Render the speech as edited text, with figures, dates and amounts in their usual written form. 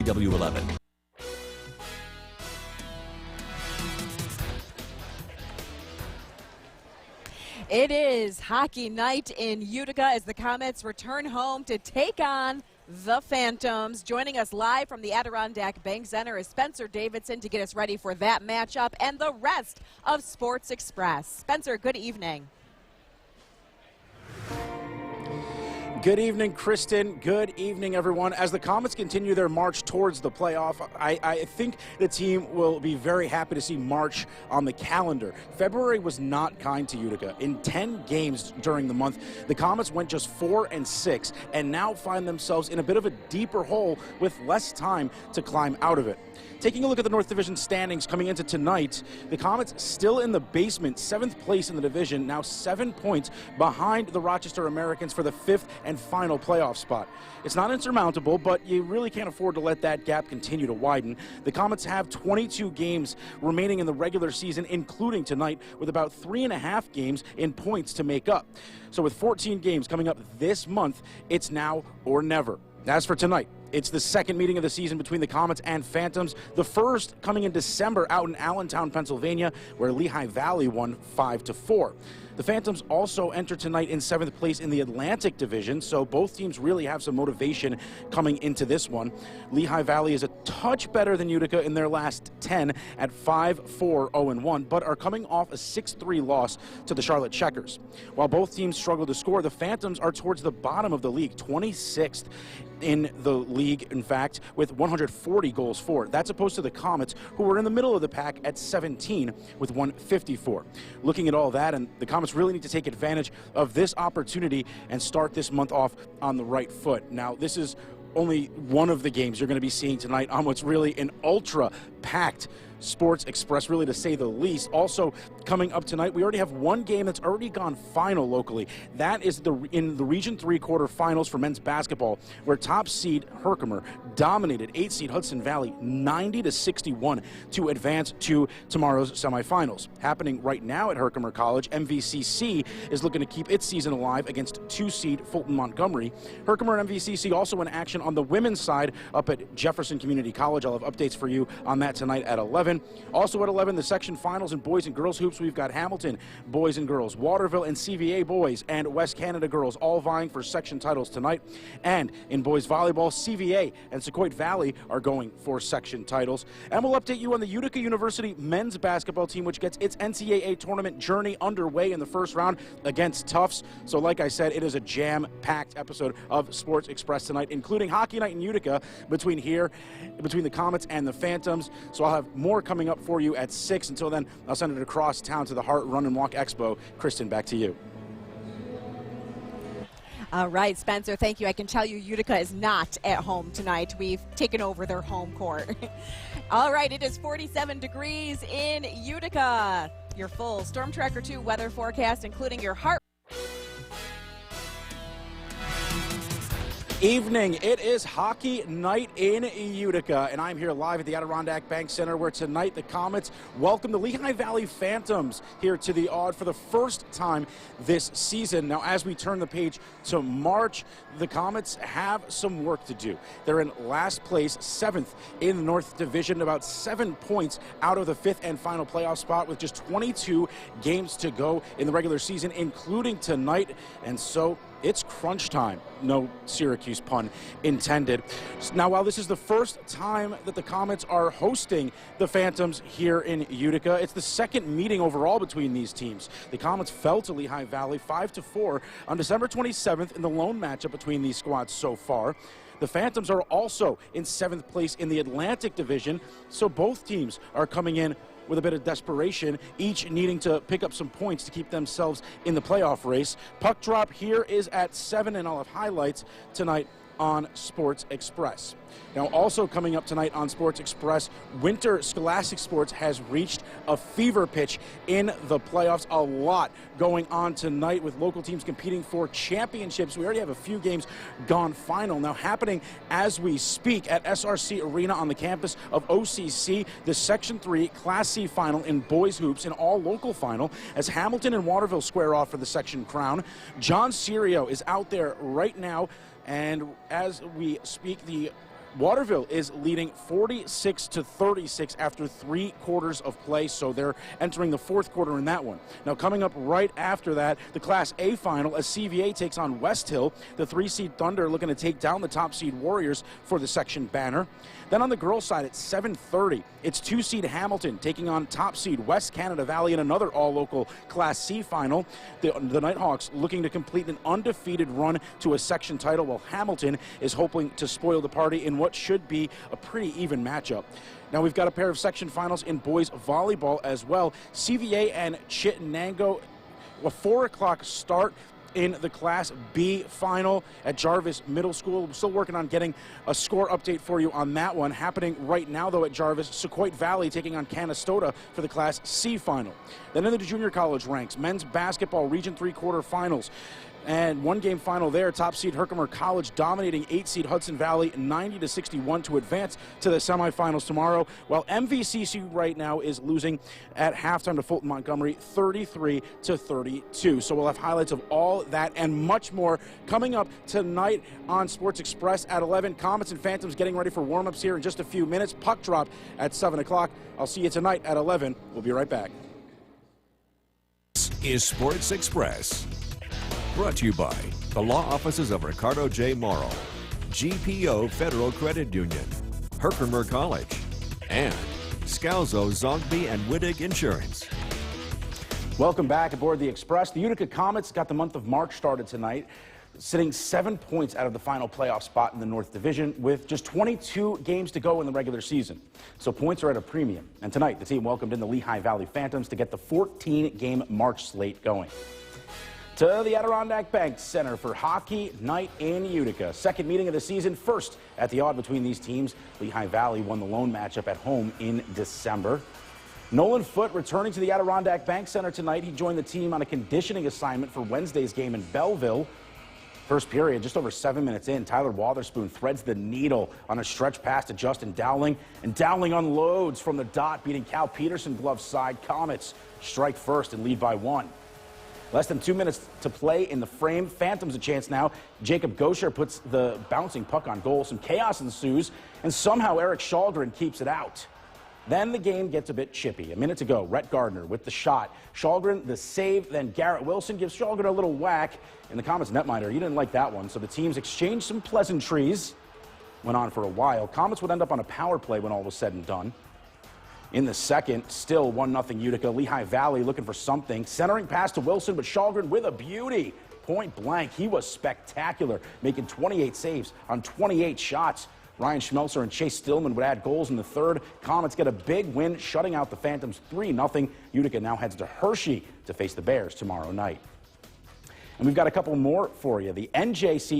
KW11. It is hockey night in Utica as the Comets return home to take on the Phantoms. Joining us live from the Adirondack Bank Center is Spencer Davidson to get us ready for that matchup and the rest of Sports Express. Spencer, good evening. Good evening, Kristen. Good evening, everyone. As the Comets continue their march towards the playoff, I think the team will be very happy to see March on the calendar. February was not kind to Utica. In 10 games during the month, the Comets went just 4-6 and now find themselves in a bit of a deeper hole with less time to climb out of it. Taking a look at the North Division standings coming into tonight, the Comets still in the basement, 7th place in the division, now 7 points behind the Rochester Americans for the 5th and final playoff spot. It's not insurmountable, but you really can't afford to let that gap continue to widen. The Comets have 22 games remaining in the regular season, including tonight, with about 3.5 games in points to make up. So with 14 games coming up this month, it's now or never. As for tonight, it's the second meeting of the season between the Comets and Phantoms. The first coming in December out in Allentown, Pennsylvania, where Lehigh Valley won 5-4. The Phantoms also enter tonight in 7th place in the Atlantic Division, so both teams really have some motivation coming into this one. Lehigh Valley is a touch better than Utica in their last 10 at 5-4-0-1, but are coming off a 6-3 loss to the Charlotte Checkers. While both teams struggle to score, the Phantoms are towards the bottom of the league, 26th in the league, in fact, with 140 goals for. That's opposed to the Comets, who were in the middle of the pack at 17 with 154. Looking at all that, and the Comets really need to take advantage of this opportunity and start this month off on the right foot. Now, this is only one of the games you're going to be seeing tonight on what's really an ultra-packed Sports Express, really, to say the least. Also coming up tonight, we already have one game that's already gone final locally. That is in the Region 3 quarterfinals for men's basketball, where top seed Herkimer dominated 8 seed Hudson Valley 90-61 to advance to tomorrow's semifinals. Happening right now at Herkimer College, MVCC is looking to keep its season alive against 2 seed Fulton Montgomery. Herkimer and MVCC also in action on the women's side up at Jefferson Community College. I'll have updates for you on that tonight at 11. Also at 11, the section finals in boys and girls hoops. We've got Hamilton boys and girls, Waterville and CVA boys, and West Canada girls all vying for section titles tonight. And in boys volleyball, CVA and Sequoia Valley are going for section titles. And we'll update you on the Utica University men's basketball team, which gets its NCAA tournament journey underway in the first round against Tufts. So like I said, it is a jam-packed episode of Sports Express tonight, including hockey night in Utica between the Comets and the Phantoms. So I'll have more coming up for you at 6. Until then, I'll send it across town to the Hart Run and Walk Expo. Kristen, back to you. All right, Spencer, thank you. I can tell you Utica is not at home tonight. We've taken over their home court. All right, it is 47 degrees in Utica. Your full Storm Tracker 2 weather forecast, including your heart. Evening, it is hockey night in Utica, and I'm here live at the Adirondack Bank Center, where tonight the Comets welcome the Lehigh Valley Phantoms here to the Aud for the first time this season. Now, as we turn the page to March, the Comets have some work to do. They're in last place, 7th in the North Division, about 7 points out of the 5th and final playoff spot, with just 22 games to go in the regular season, including tonight, and so it's crunch time. No Syracuse pun intended. Now, while this is the first time that the Comets are hosting the Phantoms here in Utica, it's the second meeting overall between these teams. The Comets fell to Lehigh Valley 5-4 on December 27th in the lone matchup between these squads so far. The Phantoms are also in 7th place in the Atlantic Division, so both teams are coming in with a bit of desperation, each needing to pick up some points to keep themselves in the playoff race. Puck drop here is at 7, and I'll have highlights tonight on Sports Express. Now, also coming up tonight on Sports Express, winter scholastic sports has reached a fever pitch in the playoffs. A lot going on tonight with local teams competing for championships. We already have a few games gone final. Now, happening as we speak at SRC Arena on the campus of OCC, the Section 3 Class C final in boys hoops, an all-local final, as Hamilton and Waterville square off for the section crown. John Serio is out there right now, and as we speak, the Waterville is leading 46-36 after 3 quarters of play, so they're entering the 4th quarter in that one. Now, coming up right after that, the Class A final as CVA takes on West Hill. The 3-seed Thunder looking to take down the top-seed Warriors for the section banner. Then on the girls' side at 7:30, it's 2-seed Hamilton taking on top-seed West Canada Valley in another all-local Class C final. The Nighthawks looking to complete an undefeated run to a section title, while Hamilton is hoping to spoil the party in what should be a pretty even matchup. Now we've got a pair of section finals in boys volleyball as well. CVA and Chittenango, a 4 o'clock start in the Class B final at Jarvis Middle School. We're still working on getting a score update for you on that one. Happening right now, though, at Jarvis, Sequoia Valley taking on Canastota for the Class C final. Then in the junior college ranks, men's basketball Region 3 quarterfinals. And 1-game final there, top seed Herkimer College dominating 8-seed Hudson Valley 90-61 to advance to the semifinals tomorrow, while MVCC right now is losing at halftime to Fulton Montgomery 33-32. So we'll have highlights of all that and much more coming up tonight on Sports Express at 11. Comets and Phantoms getting ready for warm-ups here in just a few minutes. Puck drop at 7 o'clock. I'll see you tonight at 11. We'll be right back. This is Sports Express. Brought to you by the law offices of Ricardo J. Morrow, GPO Federal Credit Union, Herkimer College, and Scalzo, Zogby, and Wittig Insurance. Welcome back aboard the Express. The Utica Comets got the month of March started tonight, sitting 7 points out of the final playoff spot in the North Division with just 22 games to go in the regular season. So points are at a premium. And tonight, the team welcomed in the Lehigh Valley Phantoms to get the 14-game March slate going. To the Adirondack Bank Center for Hockey Night in Utica. Second meeting of the season, first at the odd between these teams. Lehigh Valley won the lone matchup at home in December. Nolan Foote returning to the Adirondack Bank Center tonight. He joined the team on a conditioning assignment for Wednesday's game in Belleville. First period, just over 7 minutes in, Tyler Wotherspoon threads the needle on a stretch pass to Justin Dowling, and Dowling unloads from the dot, beating Cal Peterson glove side. Comets strike first and lead by 1. Less than 2 minutes to play in the frame. Phantoms a chance now. Jacob Gosher puts the bouncing puck on goal. Some chaos ensues, and somehow Eric Shalgren keeps it out. Then the game gets a bit chippy. A minute to go. Rhett Gardner with the shot. Shalgren the save. Then Garrett Wilson gives Shalgren a little whack. And the Comets netminder, he didn't like that one. So the teams exchanged some pleasantries. Went on for a while. Comets would end up on a power play when all was said and done. In the second, still 1-0 Utica. Lehigh Valley looking for something. Centering pass to Wilson, but Shalgren with a beauty. Point blank. He was spectacular, making 28 saves on 28 shots. Ryan Schmelzer and Chase Stillman would add goals in the third. Comets get a big win, shutting out the Phantoms 3-0. Utica now heads to Hershey to face the Bears tomorrow night. And we've got a couple more for you. The NJC